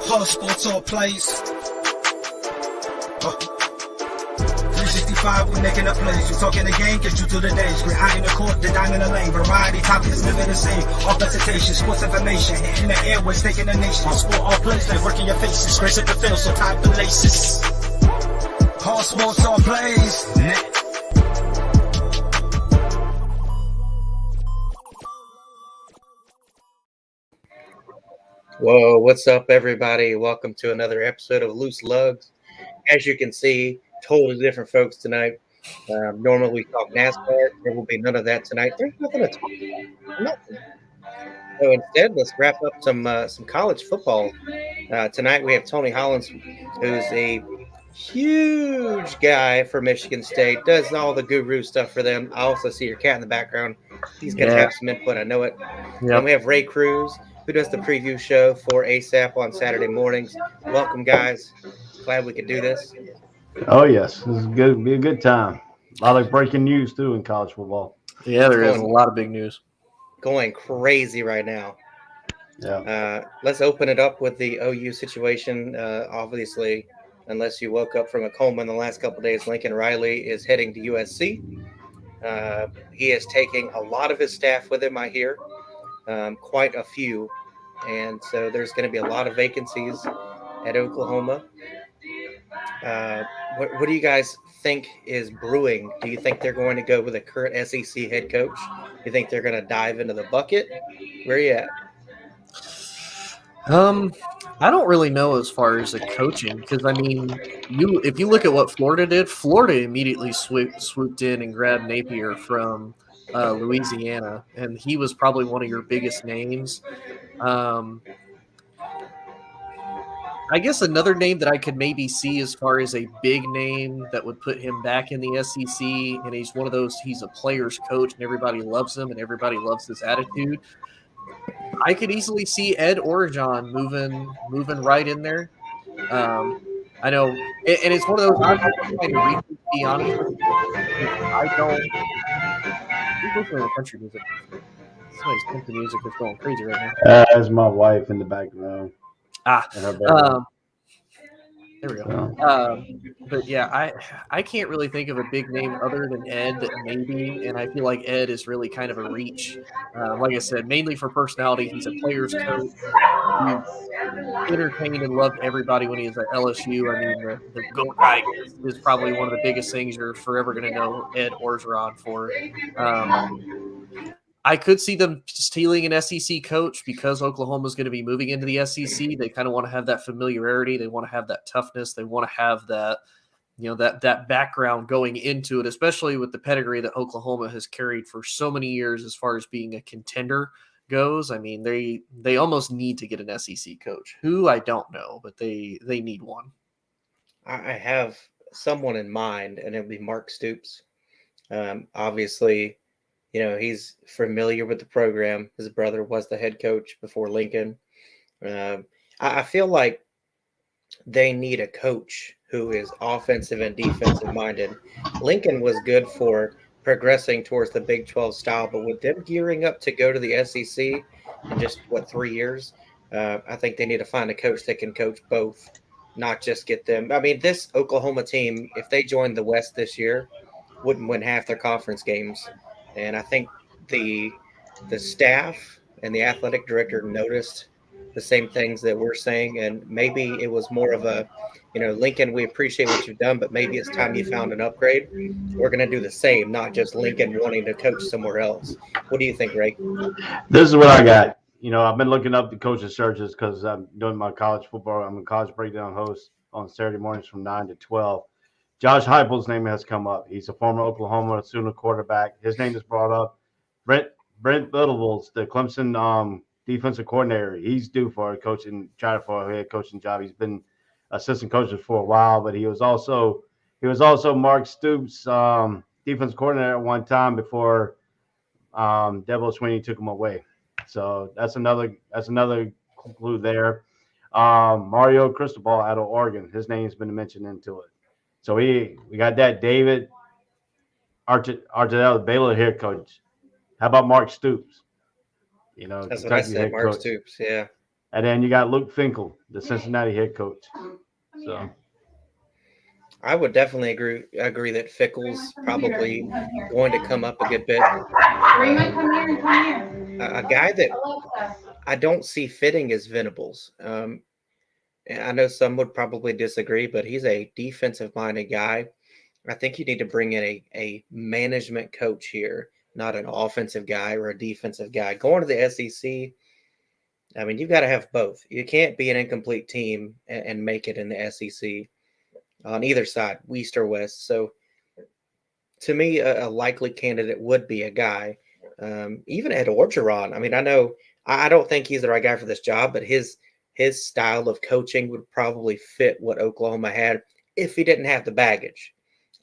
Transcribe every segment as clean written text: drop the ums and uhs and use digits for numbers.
Hard sports all plays. 365, we making up plays. You talking the game, get you to the days. We're high in the court, the dime in the lane. Variety topics, living the same. All presentation, sports information. Hitting the airways, taking the nation. Sport all plays, like working your faces. Grace at the field, so tie the laces. Hard sports all plays. Whoa, what's up, everybody? Welcome to another episode of Loose Lugs. As you can see, totally different folks tonight. Normally we talk NASCAR. There will be none of that tonight. There's nothing to talk about. Nothing. So instead, let's wrap up some college football. Tonight we have Tony Hollins, who's a huge guy for Michigan State, does all the guru stuff for them. I also see your cat in the background. He's going to have some input. I know it. Yep. And we have Ray Cruz, who does the preview show for ASAP on Saturday mornings. Welcome, guys. Glad we could do this. Oh, yes. This is good. Be a good time. A lot of breaking news, too, in college football. Yeah, there is a lot of big news. Going crazy right now. Yeah. Let's open it up with the OU situation. Obviously, unless you woke up from a coma in the last couple of days, Lincoln Riley is heading to USC. He is taking a lot of his staff with him, I hear. Quite a few. And so there's going to be a lot of vacancies at Oklahoma. What do you guys think is brewing? Do you think they're going to go with a current SEC head coach? Do you think they're going to dive into the bucket? Where are you at? I don't really know as far as the coaching, because I mean, if you look at what Florida did, Florida immediately swooped in and grabbed Napier from Louisiana, and he was probably one of your biggest names. I guess another name that I could maybe see as far as a big name that would put him back in the SEC, and he's one of those, he's a player's coach and everybody loves him and everybody loves his attitude. I could easily see Ed Orgeron moving right in there. I know, and it's one of those, I'm trying to read, to be honest with you. I don't. Who's listening to country music? Somebody's country music is going crazy right now. That's my wife in the background. There we go. But yeah, I can't really think of a big name other than Ed, maybe, and I feel like Ed is really kind of a reach. Like I said, mainly for personality. He's a player's coach. He's entertained and loved everybody when he was at LSU. I mean, the Go Tigers is probably one of the biggest things you're forever going to know Ed Orgeron for. I could see them stealing an SEC coach because Oklahoma is going to be moving into the SEC. They kind of want to have that familiarity. They want to have that toughness. They want to have that, that background going into it, especially with the pedigree that Oklahoma has carried for so many years as far as being a contender goes. I mean, they almost need to get an SEC coach. Who, I don't know, but they need one. I have someone in mind, and it'll be Mark Stoops. Obviously, he's familiar with the program. His brother was the head coach before Lincoln. I feel like they need a coach who is offensive and defensive minded. Lincoln was good for progressing towards the Big 12 style, but with them gearing up to go to the SEC in just, 3 years, I think they need to find a coach that can coach both, not just get them. I mean, this Oklahoma team, if they joined the West this year, wouldn't win half their conference games. And I think the staff and the athletic director noticed the same things that we're saying. And maybe it was more of a, Lincoln, we appreciate what you've done, but maybe it's time you found an upgrade. We're going to do the same, not just Lincoln wanting to coach somewhere else. What do you think, Ray? This is what I got. I've been looking up the coaching searches because I'm doing my college football. I'm a college breakdown host on Saturday mornings from 9 to 12. Josh Heupel's name has come up. He's a former Oklahoma Sooner quarterback. His name is brought up. Brent Venables, the Clemson defensive coordinator, he's due for a head coaching job. He's been assistant coach for a while, but he was also Mark Stoops' defense coordinator at one time before Dabo Swinney took him away. So that's another clue there. Mario Cristobal out of Oregon, his name's been mentioned into it. So we got that. David Artedell, the Baylor head coach. How about Mark Stoops? That's what I said, Mark Stoops, yeah. And then you got Luke Finkel, the Cincinnati head coach. So I would definitely agree that Fickle's probably going to come up a good bit. A guy that I don't see fitting is Venables. And I know some would probably disagree, but he's a defensive-minded guy. I think you need to bring in a management coach here, not an offensive guy or a defensive guy. Going to the SEC, I mean, you've got to have both. You can't be an incomplete team and make it in the SEC on either side, East or West. So to me, a likely candidate would be a guy, even Ed Orgeron. I mean, I don't think he's the right guy for this job, but his style of coaching would probably fit what Oklahoma had if he didn't have the baggage.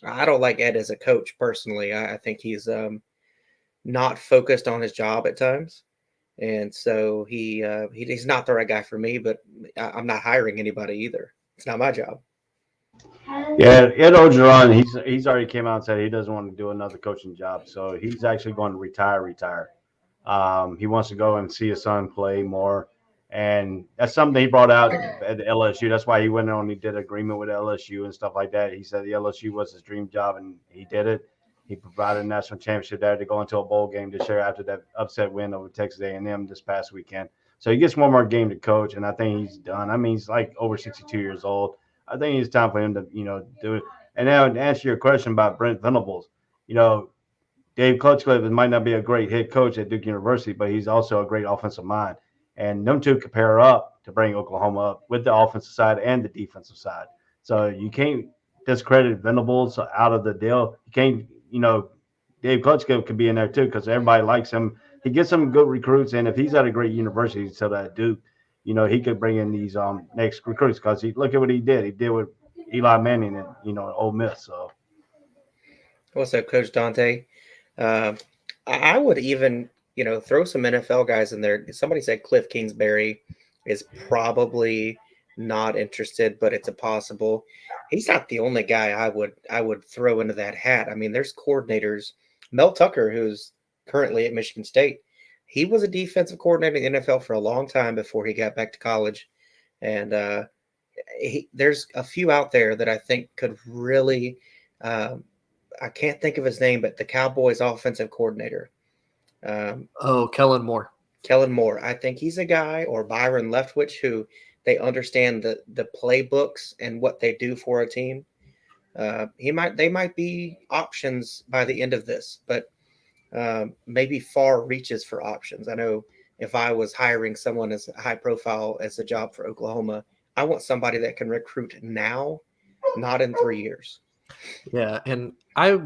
I don't like Ed as a coach personally. I think he's not focused on his job at times, and so he's not the right guy for me. But I'm not hiring anybody either. It's not my job. yeah, Ed Orgeron, he's already came out and said he doesn't want to do another coaching job. So he's actually going to retire. He wants to go and see his son play more. And that's something he brought out at the LSU. That's why he went on. He did an agreement with LSU and stuff like that. He said the LSU was his dream job, and he did it. He provided a national championship there to go into a bowl game this year after that upset win over Texas A&M this past weekend. So he gets one more game to coach, and I think he's done. I mean, he's like over 62 years old. I think it's time for him to, do it. And now to answer your question about Brent Venables, Dave Clutchcliffe might not be a great head coach at Duke University, but he's also a great offensive mind. And them two could pair up to bring Oklahoma up with the offensive side and the defensive side. So you can't discredit Venables out of the deal. You can't, Dave Clutchcliffe could be in there too because everybody likes him. He gets some good recruits, and if he's at a great university, so that Duke, he could bring in these next recruits because look at what he did. He did with Eli Manning and Ole Miss. So What's up, Coach Dante? I would even throw some NFL guys in there. Somebody said Cliff Kingsbury is probably not interested, but it's a possible. He's not the only guy I would throw into that hat. I mean, there's coordinators. Mel Tucker, who's currently at Michigan State, he was a defensive coordinator in the NFL for a long time before he got back to college. And there's a few out there that I think could really I can't think of his name, but the Cowboys offensive coordinator. Kellen Moore. Kellen Moore. I think he's a guy, or Byron Leftwich, who they understand the playbooks and what they do for a team. They might be options by the end of this, but maybe far reaches for options. I know if I was hiring someone as high profile as a job for Oklahoma, I want somebody that can recruit now, not in 3 years. Yeah, and I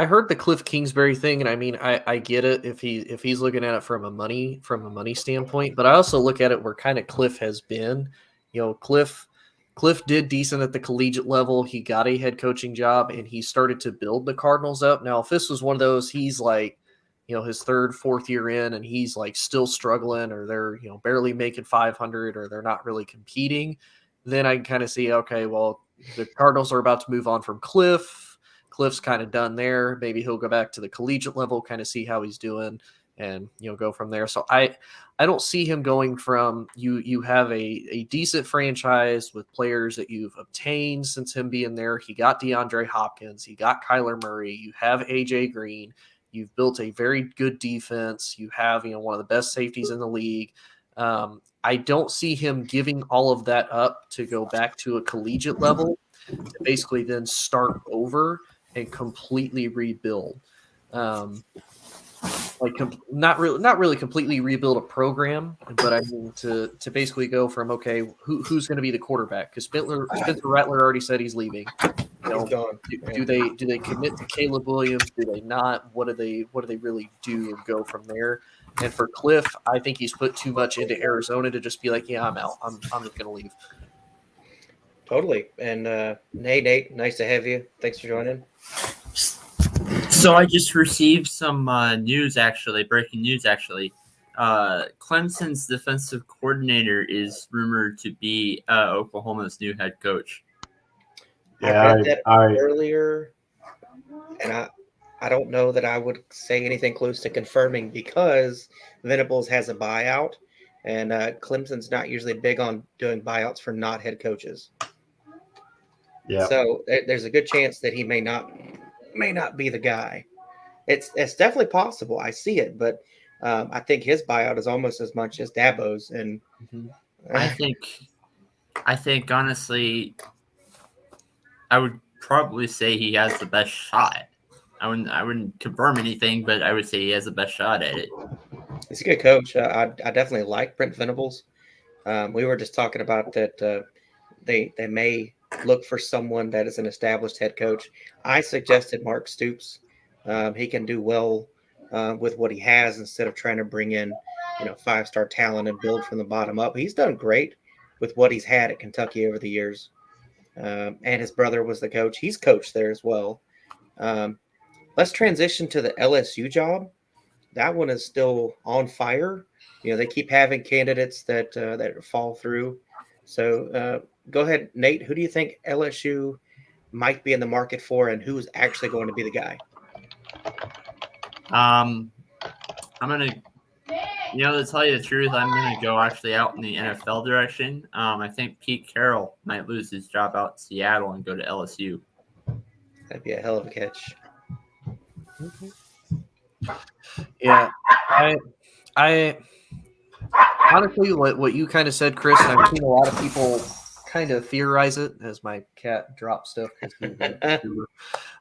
heard the Cliff Kingsbury thing, and I mean I get it if he's looking at it from a money standpoint, but I also look at it where kind of Cliff has been. Cliff did decent at the collegiate level. He got a head coaching job, and he started to build the Cardinals up. Now, if this was one of those, he's like, his third, fourth year in, and he's like still struggling, or they're barely making 500, or they're not really competing, then I can kind of see, okay, well, the Cardinals are about to move on from Cliff. Cliff's kind of done there. Maybe he'll go back to the collegiate level, kind of see how he's doing, and go from there. So I don't see him going from you have a decent franchise with players that you've obtained since him being there. He got DeAndre Hopkins, he got Kyler Murray, you have AJ Green, you've built a very good defense, you have one of the best safeties in the league. I don't see him giving all of that up to go back to a collegiate level to basically then start over and completely rebuild. Not really completely rebuild a program, but I mean to basically go from, okay, who's going to be the quarterback? Because Spencer Rattler already said he's leaving. He's gone. Do they commit to Caleb Williams? Do they not? What do they really do and go from there? And for Cliff, I think he's put too much into Arizona to just be like, yeah, I'm out. I'm just going to leave. Totally. And hey, Nate, nice to have you. Thanks for joining. So I just received some breaking news actually. Clemson's defensive coordinator is rumored to be Oklahoma's new head coach. Yeah, I read that earlier, and I don't know that I would say anything close to confirming because Venables has a buyout, and Clemson's not usually big on doing buyouts for not head coaches. Yeah. So there's a good chance that he may not be the guy. It's definitely possible. I see it, but I think his buyout is almost as much as Dabo's. And I think honestly, I would probably say he has the best shot. I wouldn't confirm anything, but I would say he has the best shot at it. he's a good coach. I definitely like Brent Venables. We were just talking about that they may look for someone that is an established head coach. I suggested Mark Stoops. He can do well with what he has instead of trying to bring in, 5-star talent and build from the bottom up. He's done great with what he's had at Kentucky over the years. And his brother was the coach. He's coached there as well. Let's transition to the LSU job. That one is still on fire. They keep having candidates that fall through. So go ahead, Nate. Who do you think LSU might be in the market for, and who's actually going to be the guy? I'm gonna, to tell you the truth, I'm gonna go actually out in the NFL direction. I think Pete Carroll might lose his job out in Seattle and go to LSU. That'd be a hell of a catch. Yeah, I honestly, what you kind of said, Chris, and I've seen a lot of people kind of theorize it as my cat drops stuff.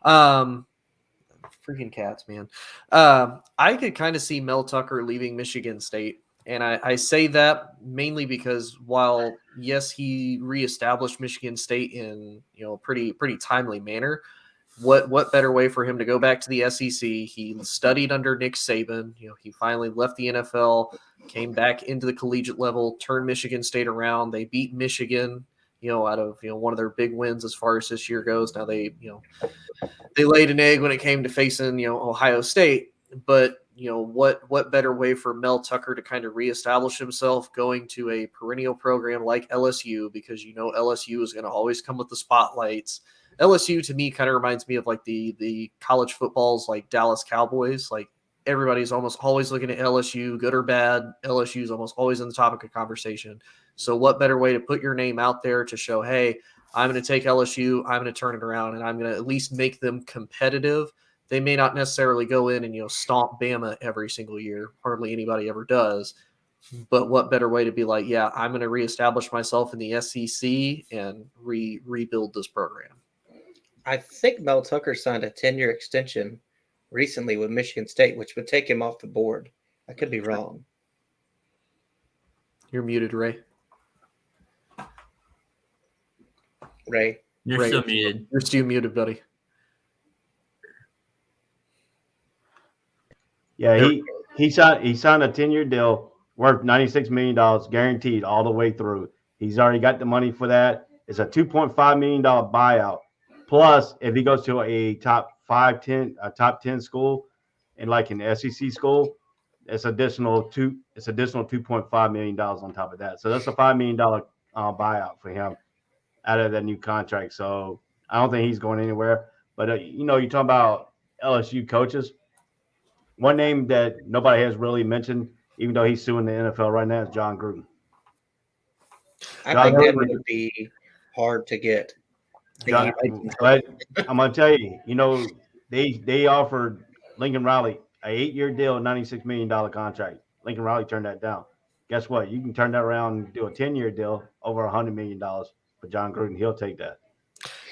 Freaking cats, man. I could kind of see Mel Tucker leaving Michigan State. And I say that mainly because while, yes, he reestablished Michigan State in pretty timely manner, what better way for him to go back to the SEC? He studied under Nick Saban. He finally left the NFL, came back into the collegiate level, turned Michigan State around. They beat Michigan, out of one of their big wins as far as this year goes. Now they laid an egg when it came to facing Ohio State, but what better way for Mel Tucker to kind of reestablish himself going to a perennial program like LSU, because LSU is going to always come with the spotlights. LSU to me kind of reminds me of like the college footballs, like Dallas Cowboys. Like everybody's almost always looking at LSU, good or bad. LSU is almost always in the topic of conversation. So what better way to put your name out there to show, hey, I'm going to take LSU, I'm going to turn it around, and I'm going to at least make them competitive. They may not necessarily go in and stomp Bama every single year. Hardly anybody ever does. But what better way to be like, yeah, I'm going to reestablish myself in the SEC and rebuild this program. I think Mel Tucker signed a 10-year extension recently with Michigan State, which would take him off the board. I could be wrong. You're muted, Ray. Ray. You're still muted. You're still muted, buddy. Yeah, he signed a 10-year deal worth $96 million guaranteed all the way through. He's already got the money for that. It's a $2.5 million buyout. Plus, if he goes to a top 10 school, and like an SEC school, it's additional $2.5 million on top of that. So that's a $5 million buyout for him out of that new contract. So I don't think he's going anywhere. But you're talking about LSU coaches. One name that nobody has really mentioned, even though he's suing the NFL right now, is John Gruden. I think that would be hard to get. But I'm gonna tell you, they offered Lincoln Riley an 8-year deal, $96 million contract. Lincoln Riley turned that down. Guess what? You can turn that around and do a 10-year deal over $100 million for John Gruden. He'll take that.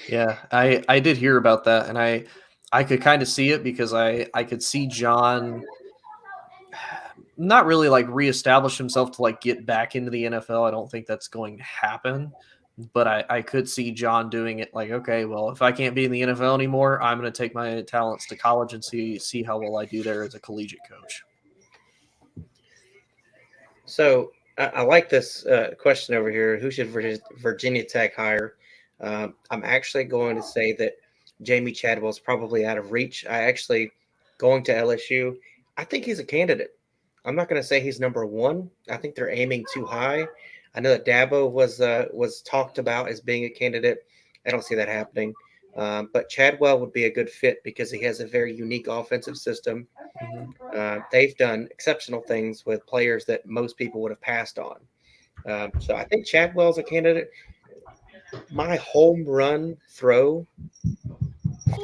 Yeah, I did hear about that, and I could kind of see it because I could see John not really like reestablish himself to like get back into the NFL. I don't think that's going to happen. But I could see John doing it like, okay, well, if I can't be in the NFL anymore, I'm going to take my talents to college and see how well I do there as a collegiate coach. So I like this question over here. Who should Virginia Tech hire? I'm actually going to say that Jamie Chadwell is probably out of reach. Going to LSU, I think he's a candidate. I'm not going to say he's number one. I think they're aiming too high. I know that Dabo was talked about as being a candidate. I don't see that happening. But Chadwell would be a good fit because he has a very unique offensive system. They've done exceptional things with players that most people would have passed on. So I think Chadwell's a candidate. My home run throw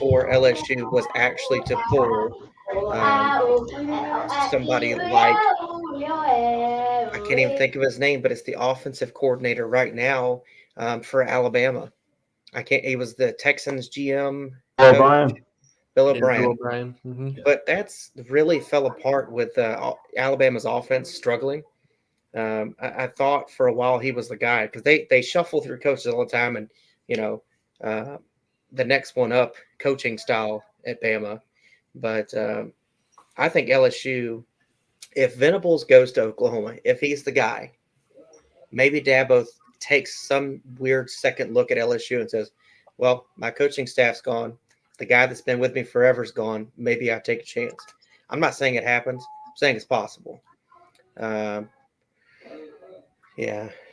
for LSU was actually to pull somebody like, I can't even think of his name, but it's the offensive coordinator right now for Alabama. He was the Texans GM. Bill O'Brien. Bill Yeah, O'Brien. Bill O'Brien. But that's really fell apart with Alabama's offense struggling. I thought for a while he was the guy because they shuffle through coaches all the time, and the next one up coaching style at Bama. But I think LSU, if Venables goes to Oklahoma, if he's the guy, maybe Dabo takes some weird second look at LSU and says, well, my coaching staff's gone. The guy that's been with me forever is gone. Maybe I take a chance. I'm not saying it happens. I'm saying it's possible. Yeah.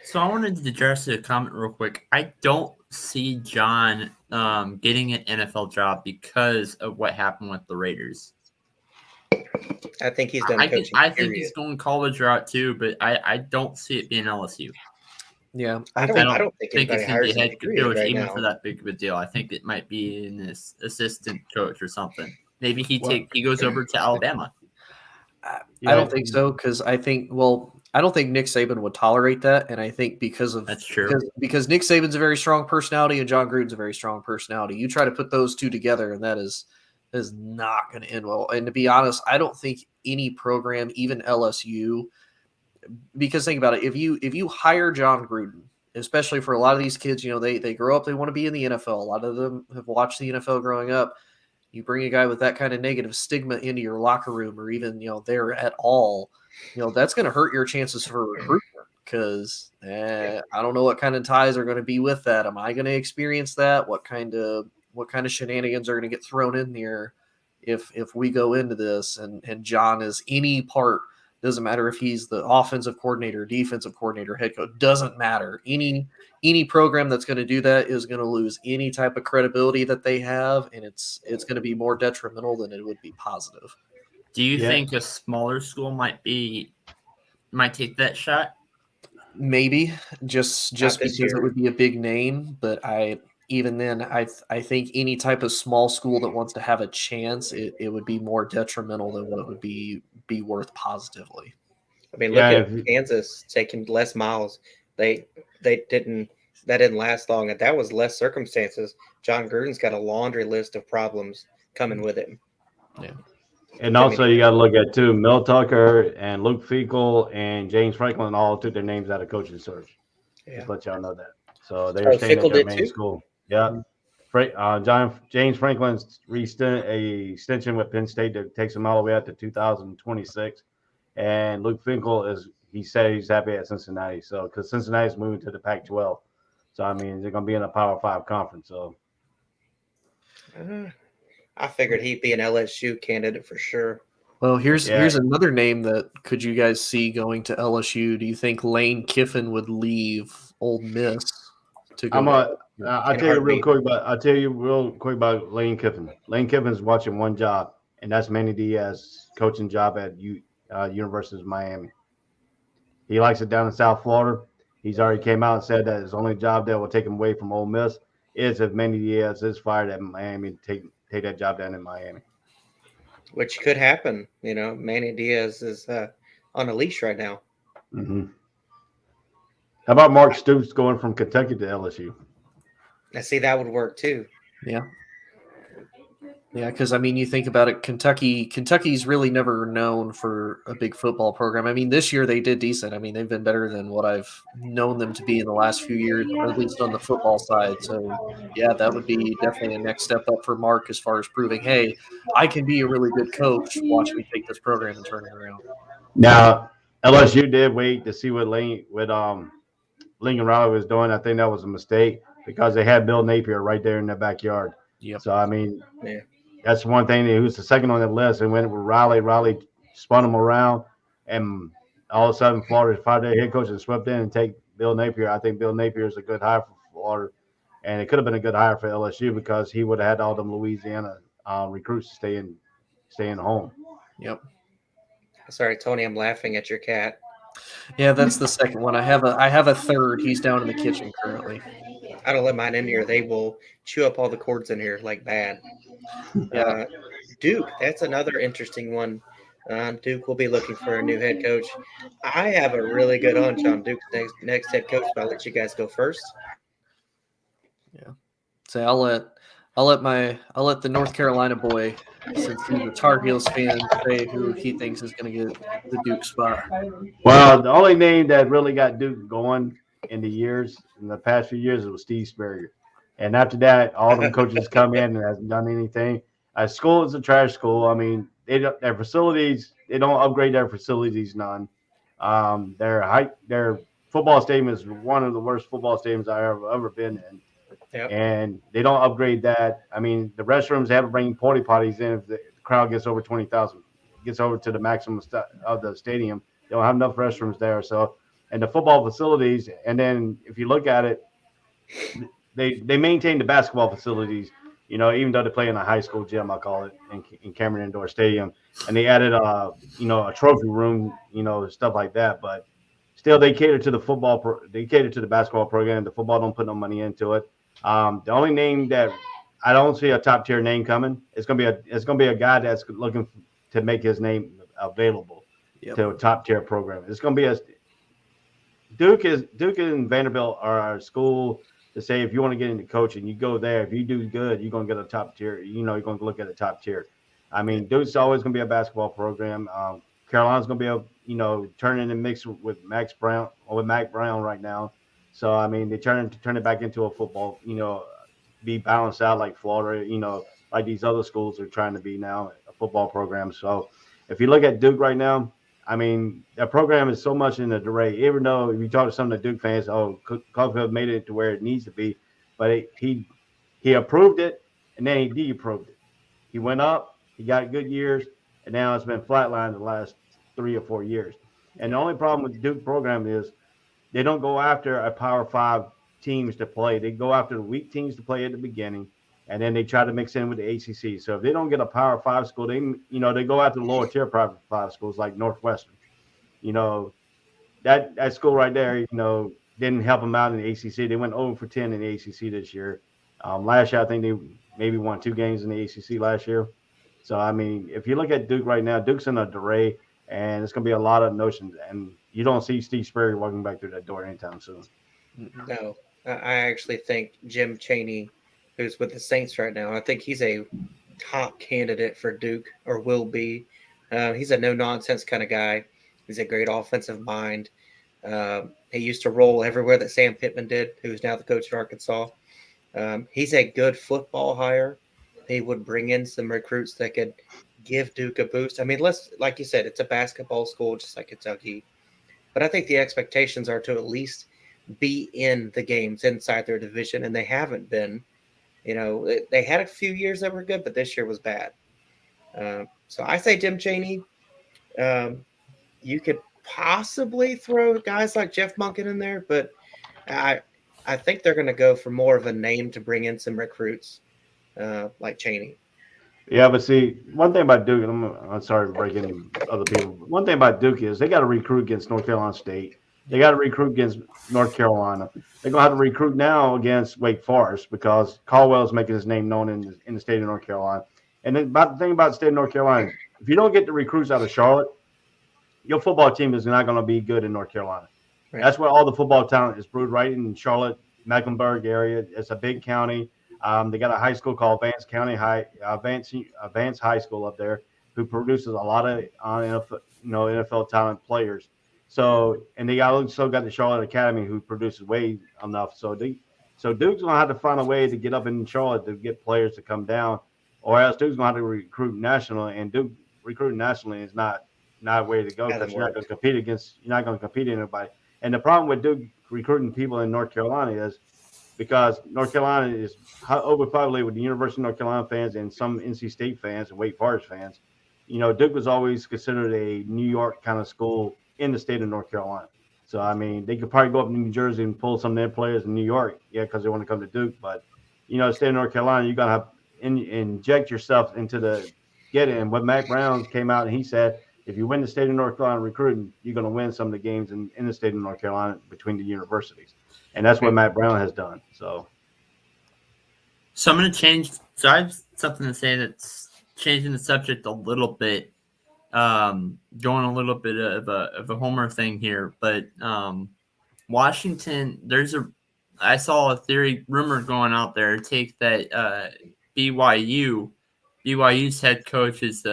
So I wanted to address a comment real quick. I don't see John getting an NFL job because of what happened with the Raiders. I think he's done coaching. I think he's going college route too, but I don't see it being LSU. Yeah, I don't think it's going to be a head coach right even now. for that big of a deal. I think it might be an assistant coach or something. Maybe he goes over to Alabama. I don't think so because I don't think Nick Saban would tolerate that, and I think that's true because Nick Saban's a very strong personality and John Gruden's a very strong personality. You try to put those two together, and that is not going to end well. And to be honest, I don't think any program, even LSU, because think about it, if you hire John Gruden, especially for a lot of these kids, they grow up, they want to be in the NFL. A lot of them have watched the NFL growing up. You bring a guy with that kind of negative stigma into your locker room, or even there at all, that's going to hurt your chances for recruitment. Because I don't know what kind of ties are going to be with that. Am I going to experience that? What kind of shenanigans are going to get thrown in there if we go into this? And John is any part. Doesn't matter if he's the offensive coordinator, defensive coordinator, head coach. Doesn't matter. Any program that's going to do that is going to lose any type of credibility that they have, and it's going to be more detrimental than it would be positive. Do you think a smaller school might take that shot? Maybe just because it would be a big name, but I think any type of small school that wants to have a chance, it would be more detrimental than what it would be worth positively. I mean, look at Kansas taking Les Miles. That didn't last long, and that was less circumstances. John Gruden's got a laundry list of problems coming with him. Yeah. And also, you got to look at too. Mel Tucker and Luke Fickell and James Franklin all took their names out of coaching search. Yeah. Just let y'all know that. So they're staying at their main school. Yeah. James Franklin's a extension with Penn State that takes him all the way out to 2026. And Luke Fickell he said he's happy at Cincinnati. So because Cincinnati's moving to the Pac-12. So I mean they're gonna be in a Power 5 conference. So I figured he'd be an LSU candidate for sure. Well, here's another name that could you guys see going to LSU? Do you think Lane Kiffin would leave Ole Miss to go? I'll tell you real quick about Lane Kiffin. Lane Kiffin's watching one job, and that's Manny Diaz's coaching job at University of Miami. He likes it down in South Florida. He's already came out and said that his only job that will take him away from Ole Miss is if Manny Diaz is fired at Miami, take that job down in Miami. Which could happen. Manny Diaz is on a leash right now. Mm-hmm. How about Mark Stoops going from Kentucky to LSU? I see that would work too. Yeah. Yeah, because, you think about it, Kentucky's really never known for a big football program. This year they did decent. They've been better than what I've known them to be in the last few years, at least on the football side. So, yeah, that would be definitely a next step up for Mark as far as proving, hey, I can be a really good coach. Watch me take this program and turn it around. Now, LSU did wait to see what Lincoln Riley was doing. I think that was a mistake because they had Bill Napier right there in their backyard. Yep. So, that's one thing. He was the second on the list, and when Riley spun him around, and all of a sudden Florida fired their head coach and swept in and take Bill Napier. I think Bill Napier is a good hire for Florida, And it could have been a good hire for LSU because he would have had all them Louisiana recruits staying home. Yep. Sorry, Tony, I'm laughing at your cat. Yeah, that's the second one. I have a third. He's down in the kitchen currently. I don't let mine in here. They will chew up all the cords in here like bad. Yeah. Duke, that's another interesting one. Duke will be looking for a new head coach. I have a really good hunch on Duke's next head coach, but I'll let you guys go first. Yeah. So I'll let the North Carolina boy, since he's a Tar Heels fan, say who he thinks is going to get the Duke spot. Well, the only name that really got Duke going in the past few years, was Steve Spurrier. And after that, all them coaches come in and hasn't done anything. School is a trash school. I mean, their facilities, they don't upgrade their facilities none. Their football stadium is one of the worst football stadiums I've ever been in. Yep. And they don't upgrade that. I mean, the restrooms, they have to bring porta potties in if the crowd gets over 20,000, gets over to the maximum of the stadium. They don't have enough restrooms there. So, and the football facilities, and then if you look at it, they maintain the basketball facilities, even though they play in a high school gym, I call it, in Cameron Indoor Stadium. And they added, a trophy room, stuff like that. But still, they cater to they cater to the basketball program. The football don't put no money into it. The only name that I don't see a top tier name coming, it's gonna be a guy that's looking to make his name available to a top tier program. It's gonna be Duke and Vanderbilt are a school to say if you want to get into coaching, you go there. If you do good, you're gonna get a top tier. You're gonna look at a top tier. I mean, Duke's always gonna be a basketball program. Carolina's gonna be turning and mix with Mac Brown right now. So, I mean, they turn it back into a football, be balanced out like Florida, like these other schools are trying to be now, a football program. So, if you look at Duke right now, I mean, that program is so much in the disarray. Even though if you talk to some of the Duke fans, Caulfield made it to where it needs to be, but he approved it and then he de-approved it. He went up, he got good years, and now it's been flatlined the last 3 or 4 years. And the only problem with the Duke program is they don't go after a Power 5 teams to play. They go after the weak teams to play at the beginning, and then they try to mix in with the ACC. So if they don't get a Power 5 school, they go after the lower tier Power 5 schools like Northwestern. That school right there, didn't help them out in the ACC. They went 0-10 in the ACC this year. Last year, I think they maybe won 2 games in the ACC last year. So, I mean, if you look at Duke right now, Duke's in a disarray, and it's going to be a lot of notions. And you don't see Steve Spurrier walking back through that door anytime soon. No, I actually think Jim Chaney, who's with the Saints right now, I think he's a top candidate for Duke, or will be. He's a no-nonsense kind of guy. He's a great offensive mind. He used to roll everywhere that Sam Pittman did, who's now the coach at Arkansas. He's a good football hire. He would bring in some recruits that could give Duke a boost. I mean, like you said, it's a basketball school just like Kentucky. But I think the expectations are to at least be in the games inside their division, and they haven't been. They had a few years that were good, but this year was bad. So I say Jim Chaney. You could possibly throw guys like Jeff Monken in there, but I think they're going to go for more of a name to bring in some recruits like Chaney. Yeah, but see, one thing about Duke, and I'm sorry for breaking other people. One thing about Duke is they got to recruit against North Carolina State. They got to recruit against North Carolina. They're going to have to recruit now against Wake Forest because Caldwell is making his name known in the state of North Carolina. And then the thing about the state of North Carolina, if you don't get the recruits out of Charlotte, your football team is not going to be good in North Carolina. Right. That's where all the football talent is brewed, right in Charlotte, Mecklenburg area. It's a big county. They got a high school called Advanced High School up there, who produces a lot of NFL talent players. So, and they also got the Charlotte Academy, who produces way enough. So Duke's gonna have to find a way to get up in Charlotte to get players to come down, or else Duke's gonna have to recruit nationally. And Duke recruiting nationally is not a way to go because you're not gonna compete against anybody. And the problem with Duke recruiting people in North Carolina is because North Carolina is overpopulated with the University of North Carolina fans and some NC State fans and Wake Forest fans. Duke was always considered a New York kind of school in the state of North Carolina. So I mean, they could probably go up to New Jersey and pull some of their players in New York, yeah, because they want to come to Duke. But state of North Carolina, you gotta have inject yourself into the get it. And what Mac Brown came out and he said, if you win the state of North Carolina recruiting, you're going to win some of the games in the state of North Carolina between the universities. And that's what Mac Brown has done. So I'm going to change. So I have something to say that's changing the subject a little bit, going a little bit of a homer thing here. But Washington, I saw a theory rumor going out there take that BYU's head coach is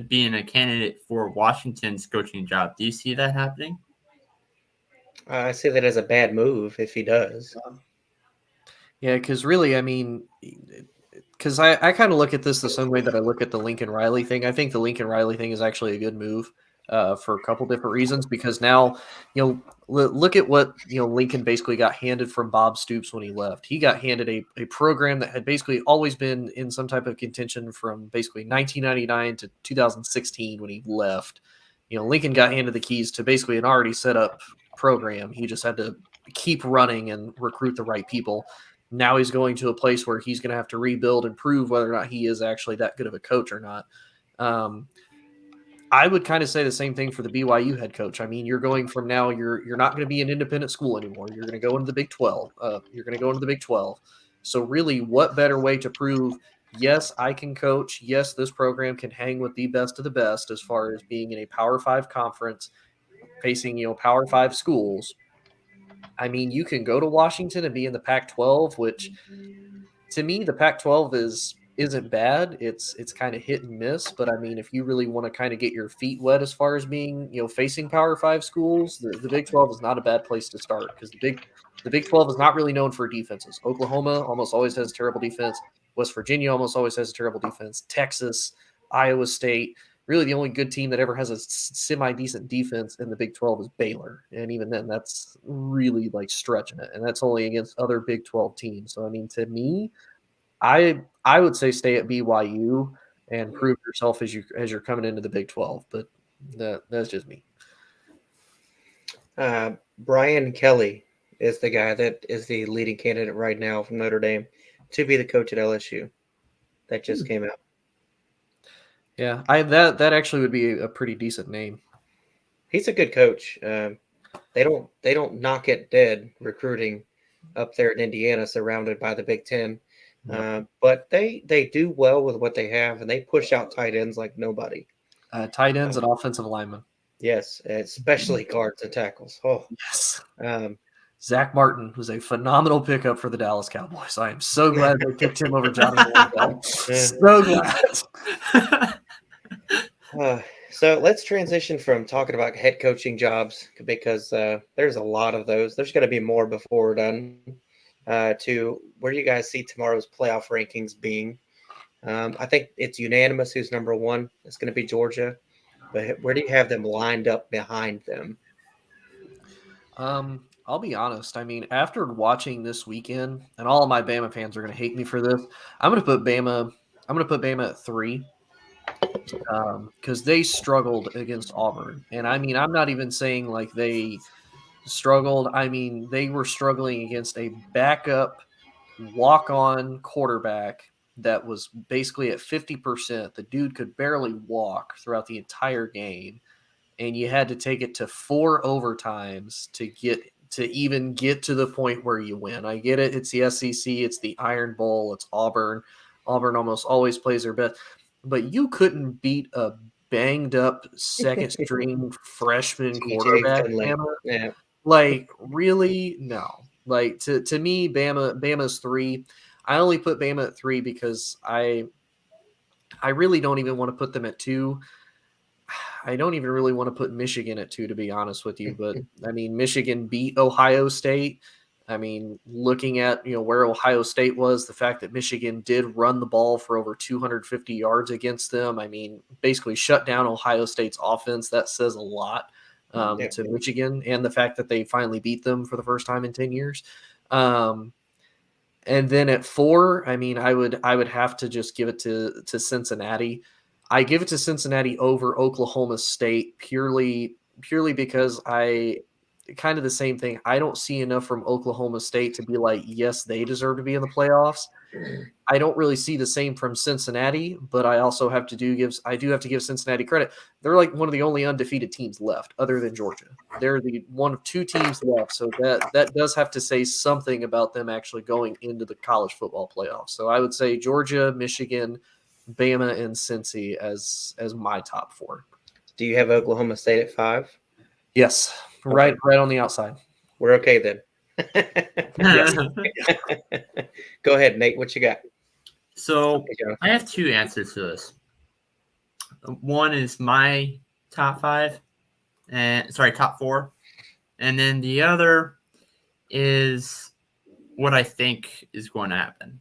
being a candidate for Washington's coaching job. Do you see that happening? I see that as a bad move if he does. Yeah, because really, I mean, because I kind of look at this the same way that I look at the Lincoln Riley thing. I think the Lincoln Riley thing is actually a good move for a couple different reasons. Because now, look at what Lincoln basically got handed from Bob Stoops when he left. He got handed a program that had basically always been in some type of contention from basically 1999 to 2016 when he left. Lincoln got handed the keys to basically an already set up program. He just had to keep running and recruit the right people. Now he's going to a place where he's going to have to rebuild and prove whether or not he is actually that good of a coach or not. I would kind of say the same thing for the BYU head coach. I mean, you're going from now, you're not going to be an independent school anymore. You're going to go into the Big 12. So really, what better way to prove, yes, I can coach. Yes, this program can hang with the best of the best as far as being in a Power 5 conference, facing, Power 5 schools. I mean, you can go to Washington and be in the Pac-12, which to me, the Pac-12 isn't bad. It's kind of hit and miss, but I mean, if you really want to kind of get your feet wet as far as being, facing Power 5 schools, the Big 12 is not a bad place to start because the Big 12 is not really known for defenses. Oklahoma almost always has terrible defense. West Virginia almost always has a terrible defense. Texas, Iowa State. Really, the only good team that ever has a semi-decent defense in the Big 12 is Baylor. And even then, that's really like stretching it. And that's only against other Big 12 teams. So, I mean, to me, I would say stay at BYU and prove yourself as you're coming into the Big 12. But that's just me. Brian Kelly is the guy that is the leading candidate right now from Notre Dame to be the coach at LSU. That just came out. Yeah, that actually would be a pretty decent name. He's a good coach. They don't knock it dead recruiting up there in Indiana, surrounded by the Big Ten. But they do well with what they have, and they push out tight ends like nobody. Tight ends and offensive linemen. Yes, especially guards and tackles. Oh, yes. Zach Martin was a phenomenal pickup for the Dallas Cowboys. I am so glad they picked him over Johnny Manziel. So glad. So let's transition from talking about head coaching jobs because there's a lot of those. There's going to be more before we're done. To where you guys see tomorrow's playoff rankings being. I think it's unanimous who's number one. It's going to be Georgia. But where do you have them lined up behind them? I'll be honest. I mean, after watching this weekend, and all of my Bama fans are going to hate me for this, I'm going to put Bama at 3 because they struggled against Auburn. And I mean, I'm not even saying like they struggled. I mean, they were struggling against a backup walk-on quarterback that was basically at 50%. The dude could barely walk throughout the entire game. And you had to take it to 4 overtimes to even get to the point where you win. I get it. It's the SEC. It's the Iron Bowl. It's Auburn. Auburn almost always plays their best. But you couldn't beat a banged-up second-string freshman quarterback. Yeah. Like, really? No. Like, to me, Bama's 3. I only put Bama at 3 because I really don't even want to put them at 2. I don't even really want to put Michigan at 2, to be honest with you. But, I mean, Michigan beat Ohio State. I mean, looking at, where Ohio State was, the fact that Michigan did run the ball for over 250 yards against them, I mean, basically shut down Ohio State's offense. That says a lot to Michigan, and the fact that they finally beat them for the first time in 10 years. And then at 4, I mean, I would have to just give it to Cincinnati. I give it to Cincinnati over Oklahoma State purely because I kind of the same thing. I don't see enough from Oklahoma State to be like, yes, they deserve to be in the playoffs. I don't really see the same from Cincinnati, but I also have to give Cincinnati credit. They're like one of the only undefeated teams left, other than Georgia. They're the one of two teams left, so that does have to say something about them actually going into the college football playoffs. So I would say Georgia, Michigan, Bama, and Cincy as my top four. Do you have Oklahoma State at 5? Yes, right on the outside. We're okay then. Go ahead, Nate. What you got? So I have two answers to this. One is my top 5, top 4, and then the other is what I think is going to happen.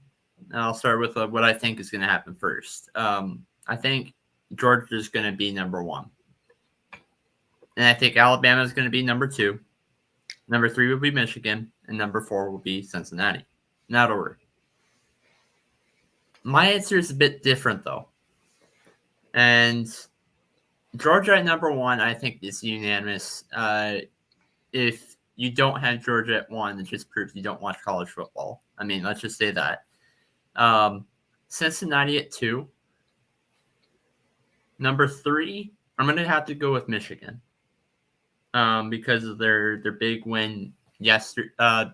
And I'll start with what I think is going to happen first. I think Georgia is going to be number 1, and I think Alabama is going to be number 2. Number 3 will be Michigan, and number 4 will be Cincinnati. In that order. My answer is a bit different, though. And Georgia at number 1, I think, is unanimous. If you don't have Georgia at 1, it just proves you don't watch college football. I mean, let's just say that. Cincinnati at 2. Number 3, I'm going to have to go with Michigan. Because of their big win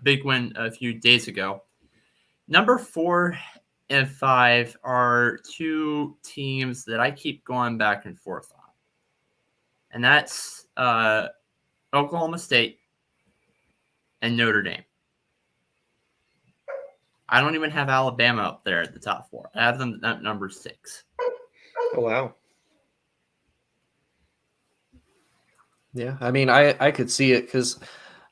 big win a few days ago. Number 4 and 5 are two teams that I keep going back and forth on, and that's Oklahoma State and Notre Dame. I don't even have Alabama up there at the top 4. I have them at number 6. Oh wow. Yeah, I mean, I could see it because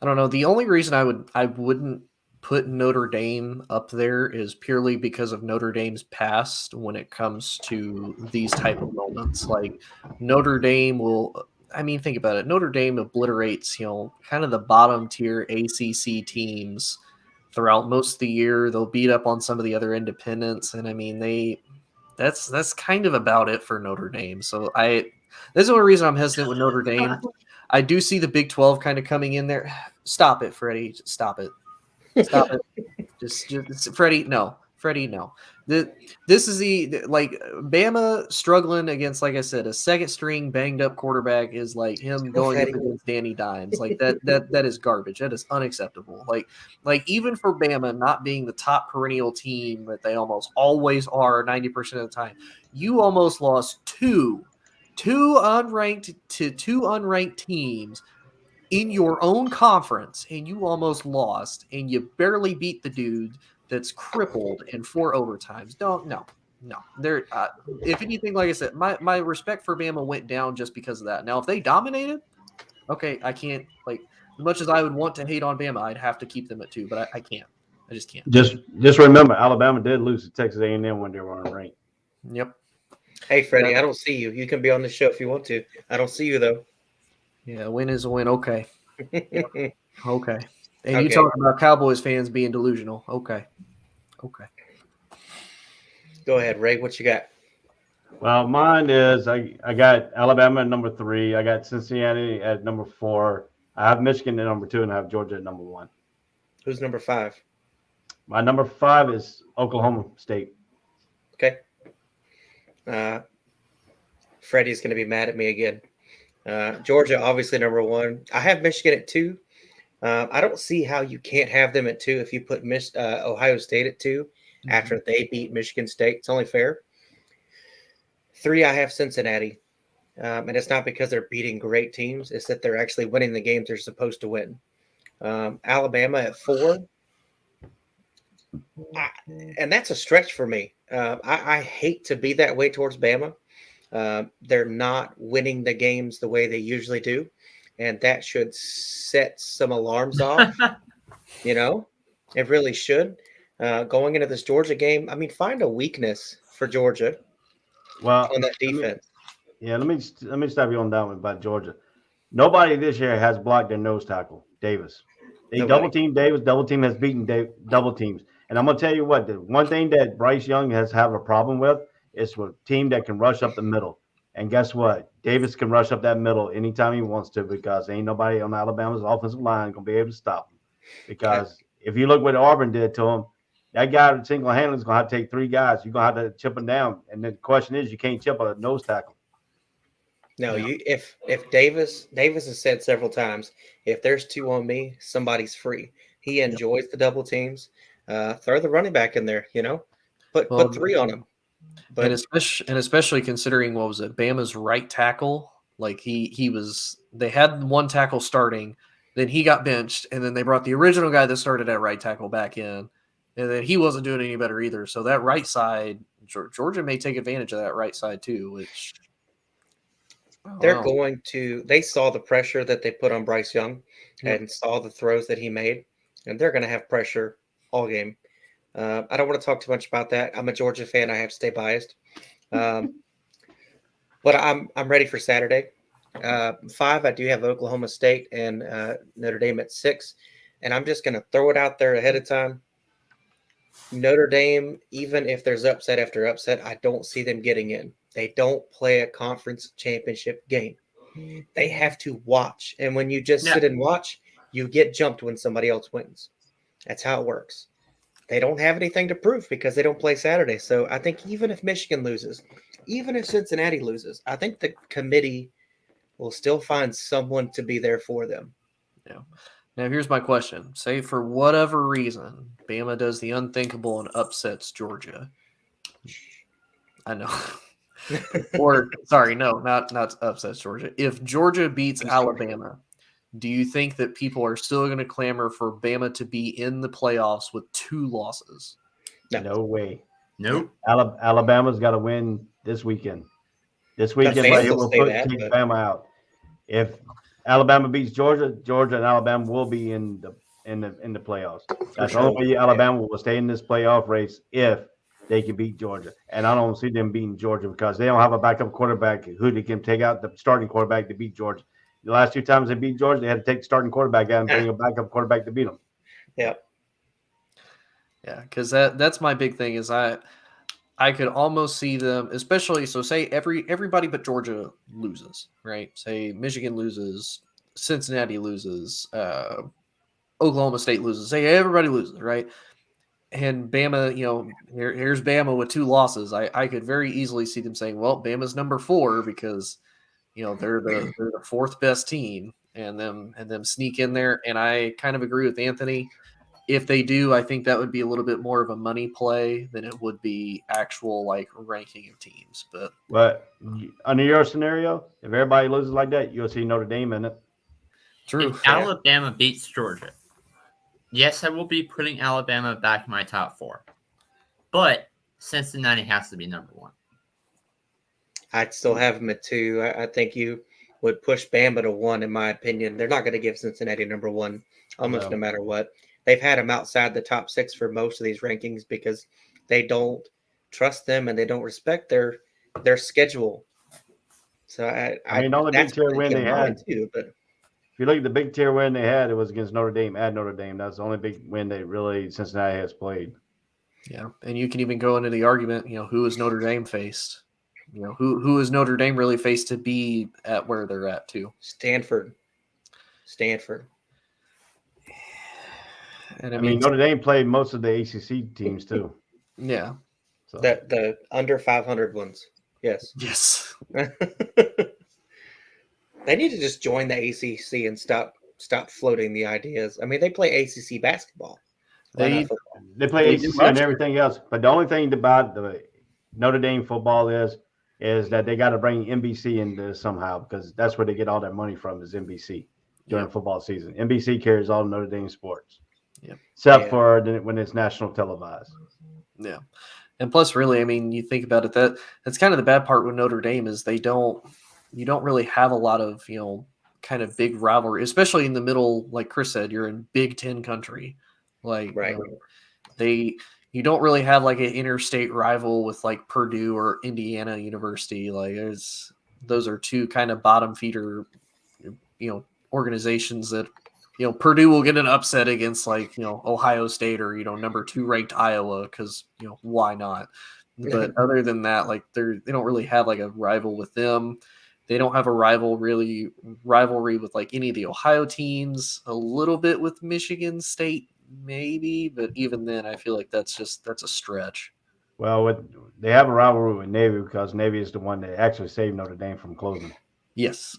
I don't know. The only reason I wouldn't put Notre Dame up there is purely because of Notre Dame's past when it comes to these type of moments. Like Notre Dame think about it. Notre Dame obliterates, kind of the bottom tier ACC teams throughout most of the year. They'll beat up on some of the other independents, and I mean that's kind of about it for Notre Dame. So that's the only reason I'm hesitant with Notre Dame. I do see the Big 12 kind of coming in there. Stop it, Freddie. Stop it. Stop it. Just Freddie, no. Freddie, no. This is Bama struggling against, like I said, a second string banged up quarterback is like him going up against Danny Dimes. Like that is garbage. That is unacceptable. Like even for Bama not being the top perennial team that they almost always are 90% of the time, you almost lost two unranked teams in your own conference, and you almost lost, and you barely beat the dude that's crippled in 4 overtimes. No. There, if anything, like I said, my respect for Bama went down just because of that. Now, if they dominated, okay, I can't, as much as I would want to hate on Bama, I'd have to keep them at 2, but I can't. I just can't. Just remember, Alabama did lose to Texas A&M when they were unranked. Yep. Hey, Freddie, I don't see you. You can be on the show if you want to. I don't see you, though. Yeah, a win is a win. Okay. Okay. And you talk about Cowboys fans being delusional. Okay. Go ahead, Ray. What you got? Well, mine is I got Alabama at number 3. I got Cincinnati at number 4. I have Michigan at number 2, and I have Georgia at number 1. Who's number 5? My number 5 is Oklahoma State. Okay. Freddie's going to be mad at me again. Georgia, obviously, number 1. I have Michigan at 2. I don't see how you can't have them at 2 if you put Ohio State at 2 after they beat Michigan State. It's only fair. 3, I have Cincinnati. And it's not because they're beating great teams. It's that they're actually winning the games they're supposed to win. Alabama at 4. And that's a stretch for me. I hate to be that way towards Bama. They're not winning the games the way they usually do, and that should set some alarms off. It really should. Going into this Georgia game, I mean, find a weakness for Georgia. Well, on that defense. Let me stop you on that one about Georgia. Nobody this year has blocked their nose tackle, Davis. They double team Davis. Double team has beaten double teams. And I'm going to tell you what, the one thing that Bryce Young has a problem with is with a team that can rush up the middle. And guess what? Davis can rush up that middle anytime he wants to because ain't nobody on Alabama's offensive line going to be able to stop him. Because if you look what Auburn did to him, that guy single-handedly is going to have to take 3 guys. You're going to have to chip him down. And the question is, you can't chip a nose tackle. No, if Davis has said several times, if there's 2 on me, somebody's free. He enjoys the double teams. Throw the running back in there, put 3 on him. But especially considering what was it, Bama's right tackle, like they had 1 tackle starting, then he got benched, and then they brought the original guy that started at right tackle back in, and then he wasn't doing any better either. So that right side, Georgia may take advantage of that right side too, which they saw the pressure that they put on Bryce Young and saw the throws that he made, and they're going to have pressure all game. I don't want to talk too much about that. I'm a Georgia fan. I have to stay biased. But I'm ready for Saturday. 5, I do have Oklahoma State and Notre Dame at 6. And I'm just going to throw it out there ahead of time. Notre Dame, even if there's upset after upset, I don't see them getting in. They don't play a conference championship game. They have to watch. And when you just sit and watch, you get jumped when somebody else wins. That's how it works. They don't have anything to prove because they don't play Saturday. So I think even if Michigan loses, even if Cincinnati loses, I think the committee will still find someone to be there for them. Yeah. Now, here's my question. Say for whatever reason, Bama does the unthinkable and upsets Georgia. I know. Or, sorry, no, not upsets Georgia. If Georgia beats Alabama, do you think that people are still going to clamor for Bama to be in the playoffs with 2 losses? No way. Nope. Alabama's got to win this weekend. This weekend right here will take Bama out. If Alabama beats Georgia, Georgia and Alabama will be in the playoffs. That's the only way Alabama will stay in this playoff race if they can beat Georgia. And I don't see them beating Georgia because they don't have a backup quarterback who they can take out the starting quarterback to beat Georgia. The last 2 times they beat Georgia, they had to take the starting quarterback out and bring a backup quarterback to beat them. Yeah. Yeah, because that's my big thing is I could almost see them, especially so say everybody but Georgia loses, right? Say Michigan loses, Cincinnati loses, Oklahoma State loses. Say everybody loses, right? And Bama, here's Bama with 2 losses. I could very easily see them saying, well, Bama's number 4 because they're the 4th best team, and them sneak in there. And I kind of agree with Anthony. If they do, I think that would be a little bit more of a money play than it would be actual ranking of teams. But under your scenario, if everybody loses like that, you'll see Notre Dame in it. True. If Alabama beats Georgia, yes, I will be putting Alabama back in my top 4. But Cincinnati has to be number 1. I'd still have them at 2. I think you would push Bama to 1, in my opinion. They're not going to give Cincinnati number 1 almost no matter what. They've had them outside the top 6 for most of these rankings because they don't trust them and they don't respect their schedule. So I mean, the only big tier win they had too. But if you look at the big tier win they had, it was against Notre Dame at Notre Dame. That's the only big win they really Cincinnati has played. Yeah, and you can even go into the argument, who has Notre Dame faced? Who is Notre Dame really faced to be at where they're at too? Stanford. And I mean, Notre Dame played most of the ACC teams too. Yeah. So. The under 500 ones. Yes. Yes. They need to just join the ACC and stop floating the ideas. I mean, they play ACC basketball. They play ACC and everything else. But the only thing about the Notre Dame football is that they got to bring NBC into somehow because that's where they get all their money from is NBC during football season. NBC carries all Notre Dame sports. Yeah. Except for when it's national televised. Yeah. And plus, really, I mean, you think about it, that's kind of the bad part with Notre Dame is you don't really have a lot of, kind of big rivalry, especially in the middle. Like Chris said, you're in Big Ten country. Like, right. You don't really have like an interstate rival with like Purdue or Indiana University. Like those are 2 kind of bottom feeder, organizations that, Purdue will get an upset against like, Ohio State or, number 2 ranked Iowa because, why not? But other than that, like they don't really have like a rival with them. They don't have a rivalry with like any of the Ohio teams. A little bit with Michigan State, maybe, but even then, I feel like that's a stretch. Well, they have a rivalry with Navy because Navy is the one that actually saved Notre Dame from closing. Yes.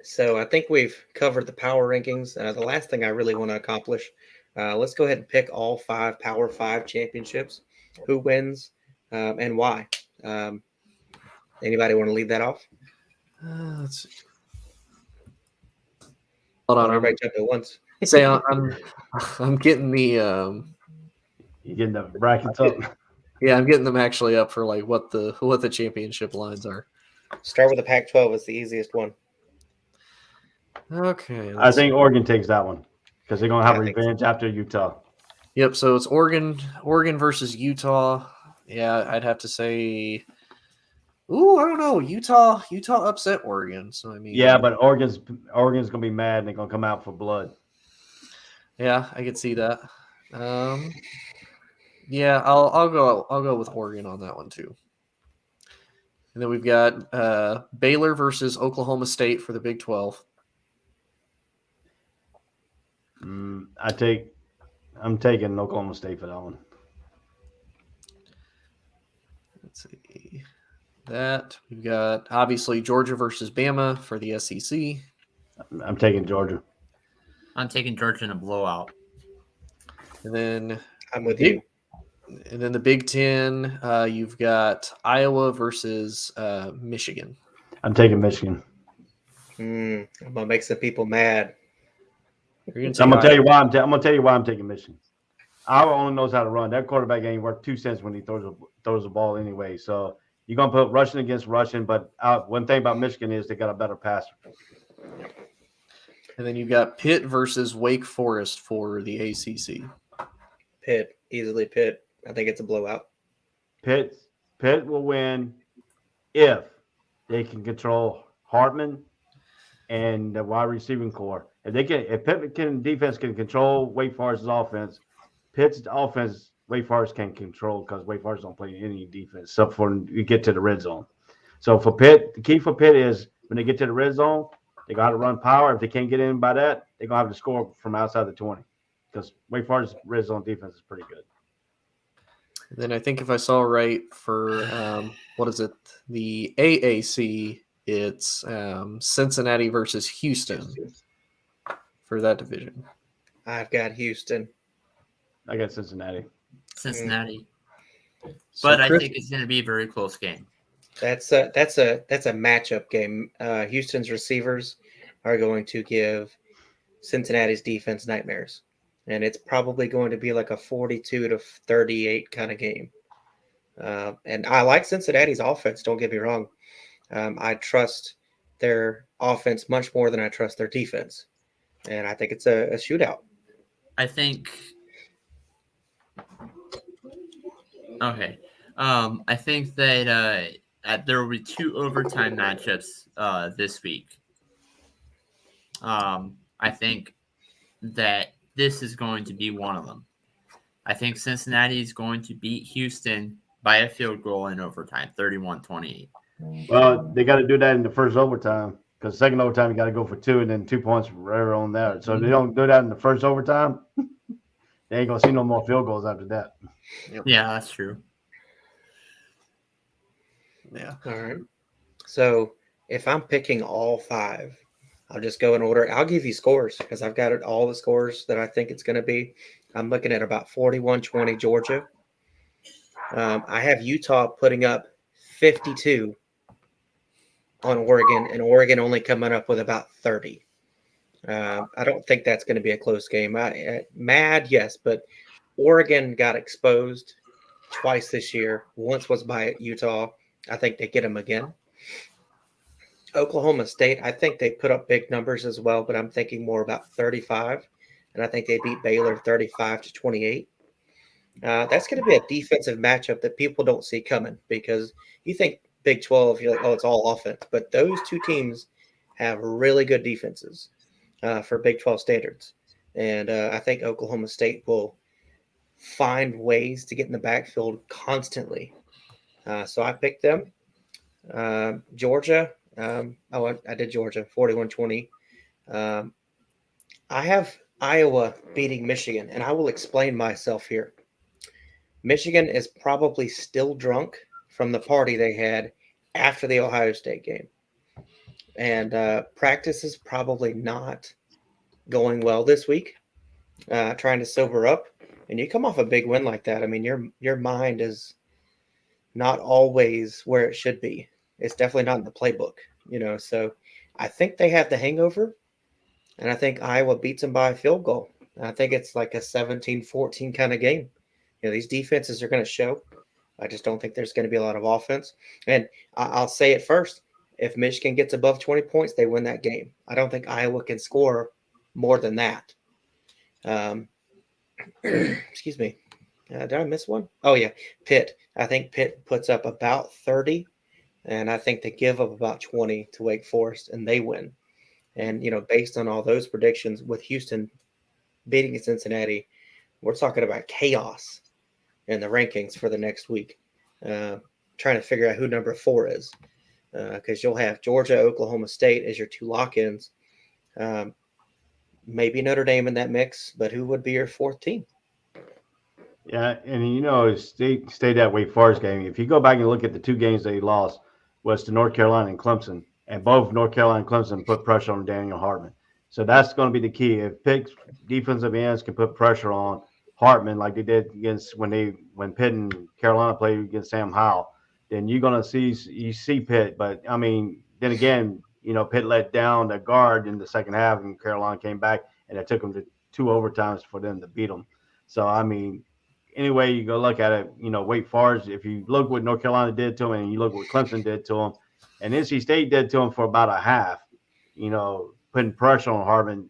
So I think we've covered the power rankings. The last thing I really want to accomplish, let's go ahead and pick all 5 Power 5 championships. Who wins and why? Anybody want to lead that off? Let's see. Hold on, Everybody jump at once. Say I'm getting the You getting the brackets up? yeah, I'm getting them actually up for like what the championship lines are. Start with the Pac-12. It's the easiest one. Okay. I think Oregon takes that one because they're gonna have I think revenge after Utah. Yep. So it's Oregon versus Utah. Yeah, I'd have to say. Ooh, I don't know. Utah upset Oregon. So I mean. Yeah, but Oregon's gonna be mad and they're gonna come out for blood. Yeah, I could see that. Yeah, I'll go with Oregon on that one too. And then we've got Baylor versus Oklahoma State for the Big 12. I'm taking Oklahoma State for that one. Let's see. That we've got obviously Georgia versus Bama for the SEC. I'm taking Georgia. I'm taking Georgia in a blowout. And then I'm with you. And then the Big Ten, you've got Iowa versus Michigan. I'm taking Michigan. I'm gonna make some people mad. I'm gonna tell you why I'm taking Michigan. Iowa only knows how to run. That quarterback ain't worth 2 cents when he throws the ball anyway. So you're gonna put Russian against Russian. But one thing about Michigan is they got a better passer. And then you've got Pitt versus Wake Forest for the ACC. Pitt, easily Pitt. I think it's a blowout. Pitt will win if they can control Hartman and the wide receiving core. If Pitt defense can control Wake Forest's offense, Pitt's offense Wake Forest can control because Wake Forest don't play any defense except for you get to the red zone. So for Pitt, the key for Pitt is when they get to the red zone, they got to run power. If they can't get in by that, they're gonna have to score from outside the 20 because Wake Forest's red zone defense is pretty good. And then I think if I saw right for what is it, the AAC, it's Cincinnati versus Houston for that division. I've got Houston. I got Cincinnati. But I think it's going to be a very close game. That's a matchup game. Houston's receivers are going to give Cincinnati's defense nightmares, and it's probably going to be like a 42-38 kind of game. And I like Cincinnati's offense. Don't get me wrong. I trust their offense much more than I trust their defense, and I think it's a shootout. I think. Okay. I think that there will be 2 overtime matchups this week. I think that this is going to be one of them. I think Cincinnati is going to beat Houston by a field goal in overtime, 31-28. Well, they got to do that in the first overtime because second overtime you got to go for 2 and then 2 points right on there. So if they don't do that in the first overtime, they ain't gonna see no more field goals after that. Yep. Yeah, that's true. Yeah. All right. So if I'm picking all 5, I'll just go in order. I'll give you scores because I've got all the scores that I think it's going to be. I'm looking at about 41-20 Georgia. I have Utah putting up 52 on Oregon, and Oregon only coming up with about 30. I don't think that's going to be a close game. Mad, yes, but Oregon got exposed twice this year. Once was by Utah. I think they get them again. Oklahoma State, I think they put up big numbers as well, but I'm thinking more about 35, and I think they beat Baylor 35-28. That's going to be a defensive matchup that people don't see coming because you think Big 12, you're like, oh, it's all offense. But those 2 teams have really good defenses for Big 12 standards. And I think Oklahoma State will find ways to get in the backfield constantly. So I picked them. Georgia. I did Georgia 41-20. I have Iowa beating Michigan, and I will explain myself here. Michigan is probably still drunk from the party they had after the Ohio State game. And practice is probably not going well this week, trying to sober up. And you come off a big win like that. I mean, your mind is not always where it should be. It's definitely not in the playbook, So I think they have the hangover, and I think Iowa beats them by a field goal. And I think it's like a 17-14 kind of game. These defenses are going to show. I just don't think there's going to be a lot of offense. And I'll say it first. If Michigan gets above 20 points, they win that game. I don't think Iowa can score more than that. Excuse me. Did I miss one? Oh, yeah. Pitt. I think Pitt puts up about 30, and I think they give up about 20 to Wake Forest, and they win. And, based on all those predictions with Houston beating Cincinnati, we're talking about chaos in the rankings for the next week. Trying to figure out who number 4 is, because you'll have Georgia, Oklahoma State as your 2 lock-ins. Maybe Notre Dame in that mix, but who would be your 4th team? Yeah, and stay that Wake Forest game. If you go back and look at the 2 games they lost, was to North Carolina and Clemson, and both North Carolina and Clemson put pressure on Daniel Hartman. So that's going to be the key. If Pitt's defensive ends can put pressure on Hartman like they did against when Pitt and Carolina played against Sam Howell, then you're going to see Pitt. But I mean, then again, Pitt let down the guard in the second half, and Carolina came back, and it took them to 2 overtimes for them to beat them. So I mean, anyway you go look at it, Wake Forest, if you look what North Carolina did to them and you look what Clemson did to them and NC State did to them for about a half, putting pressure on Hartman,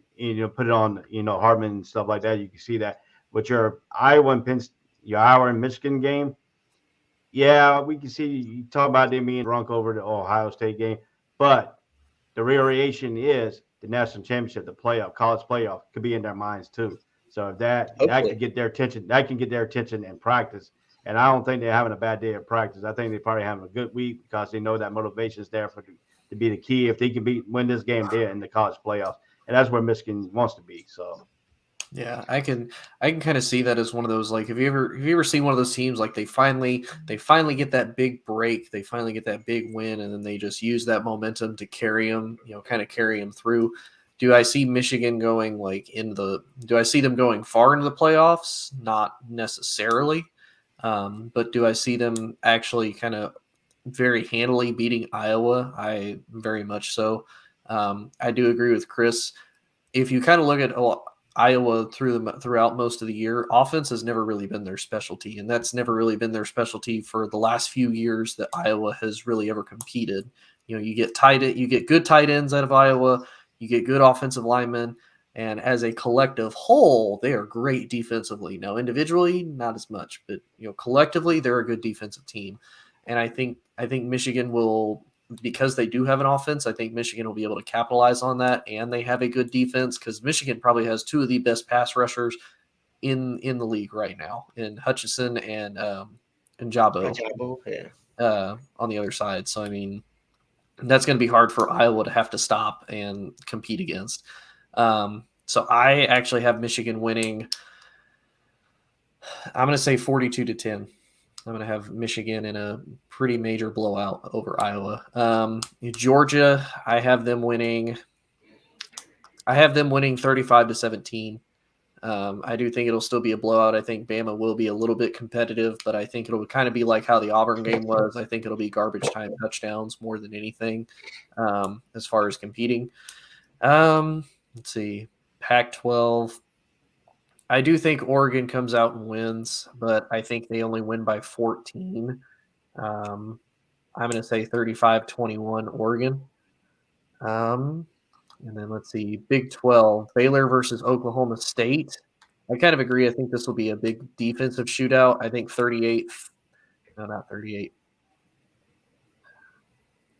put it on, Hartman and stuff like that, you can see that. But your Iowa and Michigan game, yeah, we can see you talk about them being drunk over the Ohio State game, but the variation is the national championship, the college playoff could be in their minds too. So if that could get their attention, in practice. And I don't think they're having a bad day of practice. I think they're probably having a good week because they know that motivation is there to be the key. If they can win this game, they're in the college playoffs, and that's where Michigan wants to be. So, yeah, I can kind of see that as one of those, like, have you ever seen one of those teams like they finally get that big break, they finally get that big win, and then they just use that momentum to carry them, kind of carry them through. Do I see Michigan going do I see them going far into the playoffs? Not necessarily. But do I see them actually kind of very handily beating Iowa? I very much so. I do agree with Chris. If you kind of look at Iowa throughout most of the year, offense has never really been their specialty, and that's never really been their specialty for the last few years that Iowa has really ever competed. You get good tight ends out of Iowa. You get good offensive linemen, and as a collective whole, they are great defensively. Now, individually, not as much, but collectively, they're a good defensive team. And I think Michigan will, because they do have an offense, I think Michigan will be able to capitalize on that, and they have a good defense because Michigan probably has 2 of the best pass rushers in the league right now, in Hutchinson and Jabo. On the other side. So I mean, that's going to be hard for Iowa to have to stop and compete against. So I actually have Michigan winning. I'm going to say 42-10. I'm going to have Michigan in a pretty major blowout over Iowa. Georgia, I have them winning 35-17. I do think it'll still be a blowout. I think Bama will be a little bit competitive, but I think it'll kind of be like how the Auburn game was. I think it'll be garbage time touchdowns more than anything as far as competing. Let's see. Pac-12. I do think Oregon comes out and wins, but I think they only win by 14. I'm going to say 35-21 Oregon. And then let's see, Big 12, Baylor versus Oklahoma State. I kind of agree. I think this will be a big defensive shootout. I think 38. No, not 38. I'm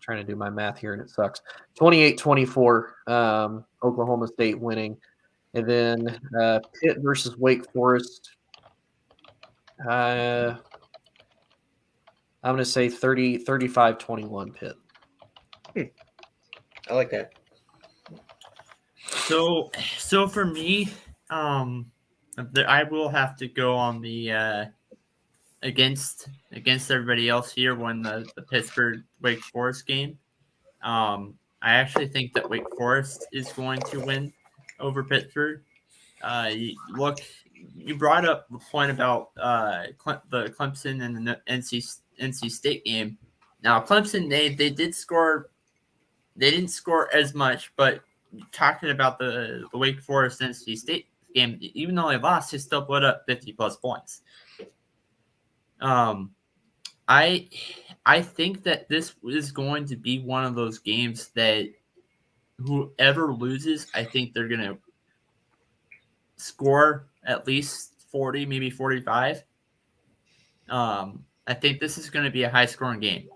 trying to do my math here and it sucks. 28-24, Oklahoma State winning. And then Pitt versus Wake Forest. I'm going to say 35-21 Pitt. I like that. So for me, I will have to go on the against everybody else here when the Pittsburgh Wake Forest game. I actually think that Wake Forest is going to win over Pittsburgh. You brought up the point about the Clemson and the NC State game. Now Clemson, they did score. They didn't score as much, but talking about the Wake Forest NC State game, even though they lost, they still put up 50+ points. I think that this is going to be one of those games that whoever loses, I think they're going to score at least 40, maybe 45. I think this is going to be a high-scoring game.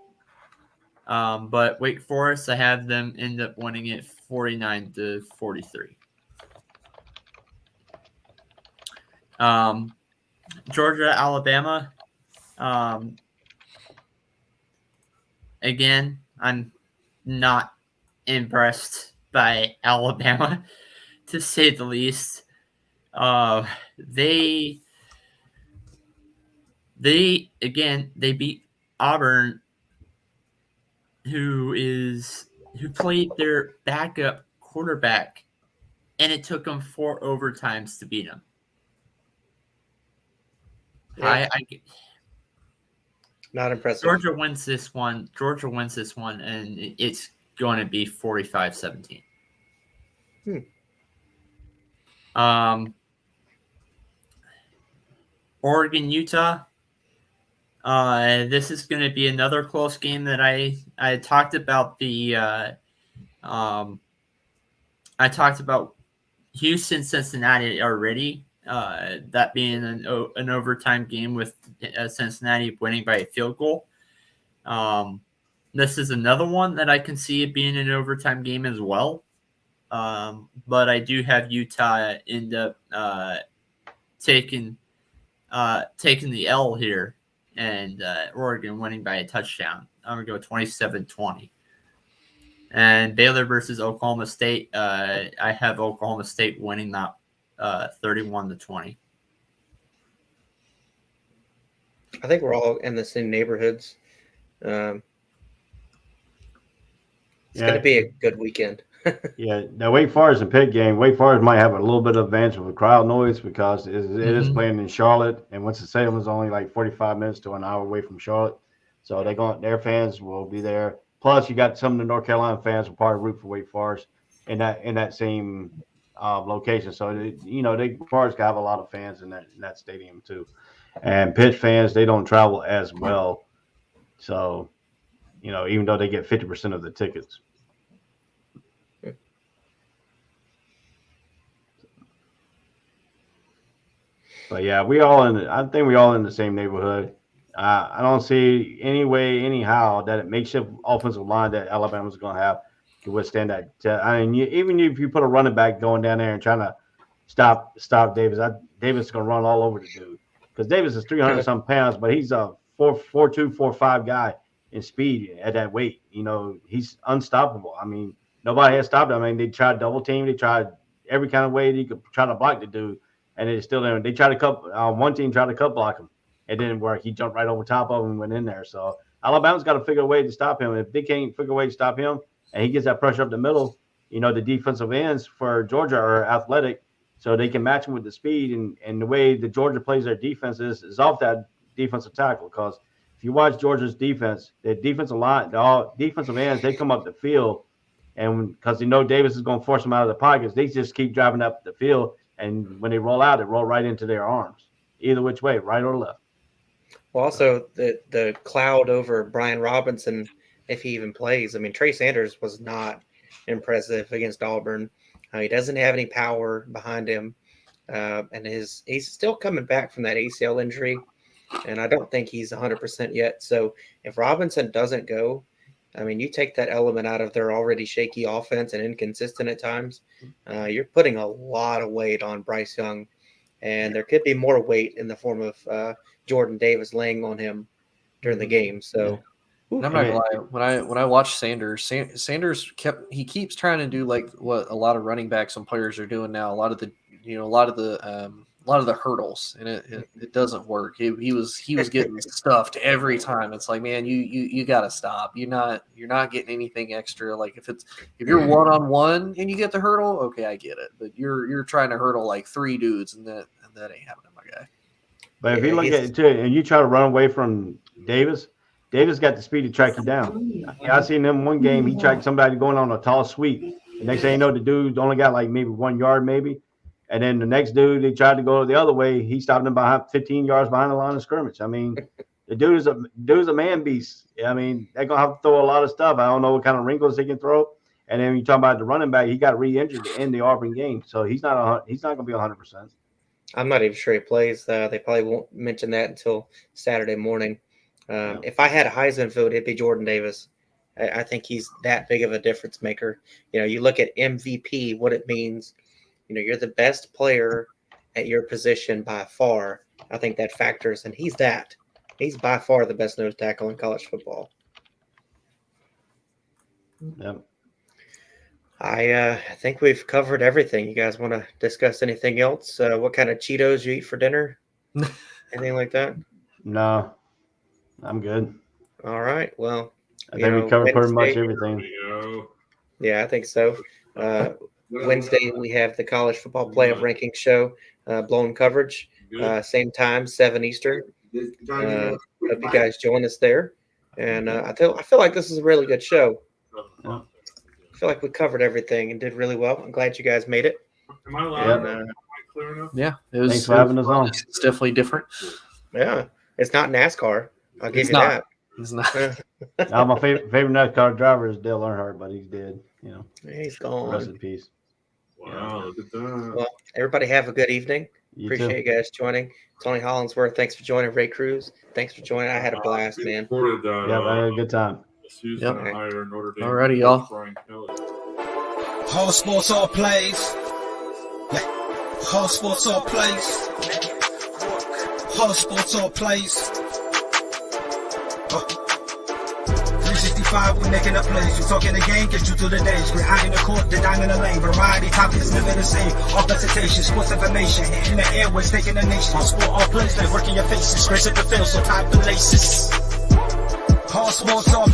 But Wake Forest, I have them end up winning it 49-43. Georgia, Alabama. Again, I'm not impressed by Alabama, to say the least. They beat Auburn, who played their backup quarterback, and it took them 4 overtimes to beat them. Yeah. Not impressive. Georgia wins this one, and it's going to be 45-17. Oregon, Utah. This is going to be another close game that I talked about I talked about Houston, Cincinnati already. That being an overtime game with Cincinnati winning by a field goal. This is another one that I can see it being an overtime game as well. But I do have Utah end up taking the L here, and Oregon winning by a touchdown. I'm going to go 27-20. And Baylor versus Oklahoma State, I have Oklahoma State winning that 31-20. I think we're all in the same neighborhoods. It's going to be a good weekend. Yeah, now Wake Forest and Pitt game. Wake Forest might have a little bit of advantage with crowd noise because it is playing in Charlotte, and Winston-Salem is only like 45 minutes to an hour away from Charlotte, so their fans will be there. Plus, you got some of the North Carolina fans will probably root for Wake Forest in that same location. So Wake Forest have a lot of fans in that stadium too, and Pitt fans, they don't travel as well, so even though they get 50% of the tickets. But yeah, I think we all in the same neighborhood. I don't see any way, anyhow, that it makeshift offensive line that Alabama's going to have can withstand that. I mean, even if you put a running back going down there and trying to stop Davis, Davis is going to run all over the dude because Davis is 300-some pounds, but he's a 4'2", 4'5" guy in speed at that weight. He's unstoppable. I mean, nobody has stopped him. I mean, they tried double team, they tried every kind of way they could try to block the dude. And it still didn't. They tried to cut. One team tried to cut block him. It didn't work. He jumped right over top of him and went in there. So Alabama's got to figure a way to stop him. If they can't figure a way to stop him, and he gets that pressure up the middle, the defensive ends for Georgia are athletic, so they can match him with the speed. And the way the Georgia plays their defense is off that defensive tackle. Because if you watch Georgia's defense, their defensive line, all defensive ends, they come up the field, and because they know Davis is going to force them out of the pockets, they just keep driving up the field. And when they roll out, it roll right into their arms, either which way, right or left. Well, also the cloud over Brian Robinson, if he even plays. I mean, Trey Sanders was not impressive against Auburn. He doesn't have any power behind him, and he's still coming back from that ACL injury, and I don't think he's 100% yet. So if Robinson doesn't go, I mean, you take that element out of their already shaky offense and inconsistent at times, you're putting a lot of weight on Bryce Young and there could be more weight in the form of Jordan Davis laying on him during the game. So. And I'm not gonna lie. When I watch Sanders, Sanders keeps trying to do like what a lot of running backs and players are doing now. A lot of the hurdles, and it doesn't work. He was getting stuffed every time. It's like, man, you gotta stop. You're not getting anything extra. Like if you're 1-on-1 and you get the hurdle, okay, I get it. But you're trying to hurdle like 3 dudes, and that ain't happening, my guy. But if you look at it too, and you try to run away from Davis got the speed to track you down. I seen him one game. He tracked somebody going on a tall sweep. The next thing you know, the dude only got like maybe 1 yard, maybe. And then the next dude, he tried to go the other way. He stopped him behind 15 yards behind the line of scrimmage. I mean, the dude is a man beast. I mean, they're gonna have to throw a lot of stuff. I don't know what kind of wrinkles they can throw. And then when you talk about the running back, he got re-injured in the Auburn game, so he's not gonna be 100%. I'm not even sure he plays. They probably won't mention that until Saturday morning. If I had a Heisman vote, it'd be Jordan Davis. I think he's that big of a difference maker. You know, you look at MVP, what it means. You know, you're the best player at your position by far. I think that factors, and he's that. He's by far the best nose tackle in college football. Yep. I think we've covered everything. You guys want to discuss anything else? What kind of Cheetos you eat for dinner? Anything like that? No. I'm good. All right. Well, I think we covered pretty much everything. Yeah, I think so. Wednesday, we have the college football playoff ranking show, blown coverage, same time, 7 Eastern. Hope you guys join us there. And I feel like this is a really good show. Yeah. I feel like we covered everything and did really well. I'm glad you guys made it. Am I loud? And, Clear enough? Yeah, it was. Thanks for having us on. It's definitely different. yeah, it's not NASCAR. I'll give It's you not. that. It's not. Now, my favorite NASCAR driver is Dale Earnhardt, but he's dead. You know, He's rest gone. in peace. Wow, look at that. Well, everybody have a good evening. You Appreciate too. you guys joining. Tony Hollinsworth, thanks for joining. Ray Cruz, thanks for joining. I had a blast, man. Reported that, Yeah, I had a good time. Houston Yep. hired Notre Dame. Alrighty, y'all. Brian Kelly. Whole sports, all plays. Yeah. Whole sports, all plays. Whole sports, all plays. 365, we making up plays. We talking the game, get you through the days. We're high in the court, the dime in the lane. Variety topics, living the same. All presentation, sports information. Hitting the airways, taking the nation. All sport, all plays, like working your faces. Grace at the field, so tie the laces. Whole sports, all